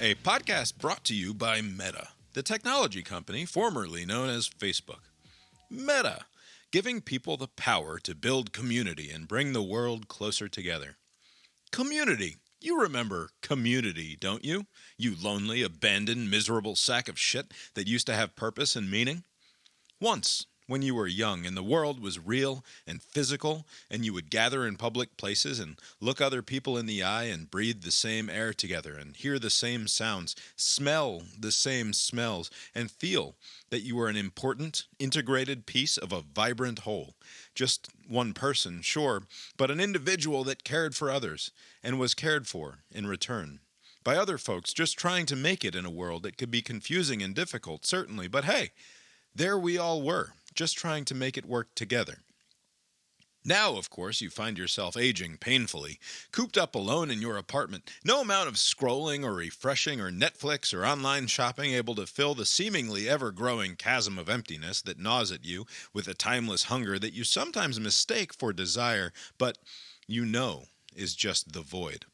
a podcast brought to you by Meta, the technology company formerly known as Facebook. Meta, giving people the power to build community and bring the world closer together. Community. You remember community, don't you? You lonely, abandoned, miserable sack of shit that used to have purpose and meaning? Once, when you were young and the world was real and physical, and you would gather in public places and look other people in the eye and breathe the same air together and hear the same sounds, smell the same smells, and feel that you were an important, integrated piece of a vibrant whole. Just one person, sure, but an individual that cared for others and was cared for in return. By other folks just trying to make it in a world that could be confusing and difficult, certainly, but hey, there we all were, just trying to make it work together. Now, of course, you find yourself aging painfully, cooped up alone in your apartment, no amount of scrolling or refreshing or Netflix or online shopping able to fill the seemingly ever-growing chasm of emptiness that gnaws at you with a timeless hunger that you sometimes mistake for desire, but you know is just the void.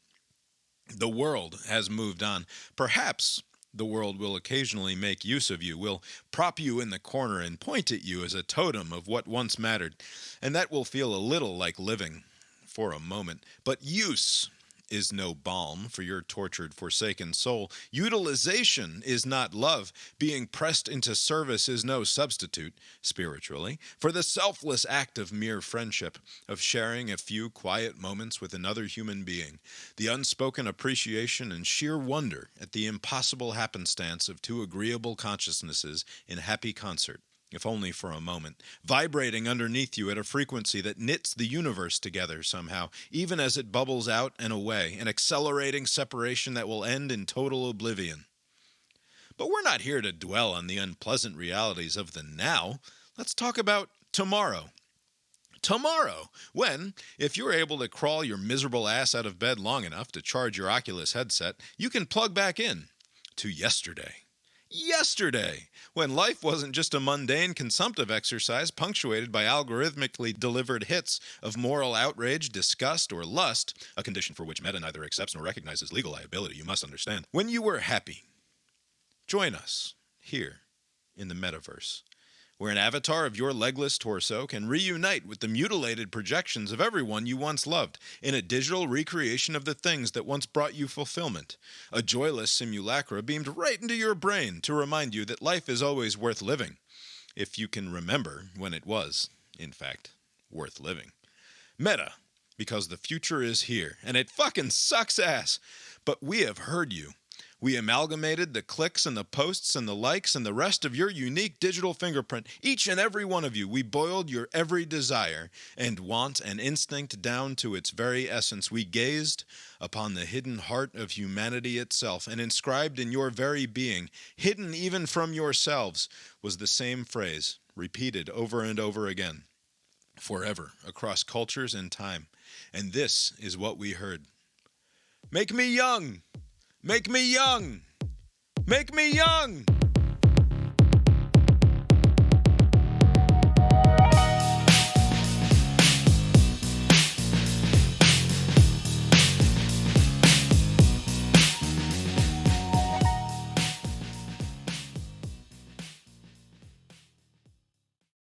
The world has moved on. Perhaps the world will occasionally make use of you, will prop you in the corner and point at you as a totem of what once mattered, and that will feel a little like living for a moment. But use is no balm for your tortured, forsaken soul. Utilization is not love. Being pressed into service is no substitute, spiritually, for the selfless act of mere friendship, of sharing a few quiet moments with another human being, the unspoken appreciation and sheer wonder at the impossible happenstance of two agreeable consciousnesses in happy concert, if only for a moment, vibrating underneath you at a frequency that knits the universe together somehow, even as it bubbles out and away, an accelerating separation that will end in total oblivion. But we're not here to dwell on the unpleasant realities of the now. Let's talk about tomorrow. Tomorrow, when, if you're able to crawl your miserable ass out of bed long enough to charge your Oculus headset, you can plug back in to yesterday. Yesterday, when life wasn't just a mundane consumptive exercise punctuated by algorithmically delivered hits of moral outrage, disgust, or lust, a condition for which Meta neither accepts nor recognizes legal liability, you must understand. When you were happy, join us here in the metaverse, where an avatar of your legless torso can reunite with the mutilated projections of everyone you once loved in a digital recreation of the things that once brought you fulfillment, a joyless simulacra beamed right into your brain to remind you that life is always worth living, if you can remember when it was, in fact, worth living. Meta, because the future is here, and it fucking sucks ass, but we have heard you. We amalgamated the clicks and the posts and the likes and the rest of your unique digital fingerprint, each and every one of you. We boiled your every desire and want and instinct down to its very essence. We gazed upon the hidden heart of humanity itself, and inscribed in your very being, hidden even from yourselves, was the same phrase, repeated over and over again, forever, across cultures and time. And this is what we heard. Make me young! Make me young! Make me young!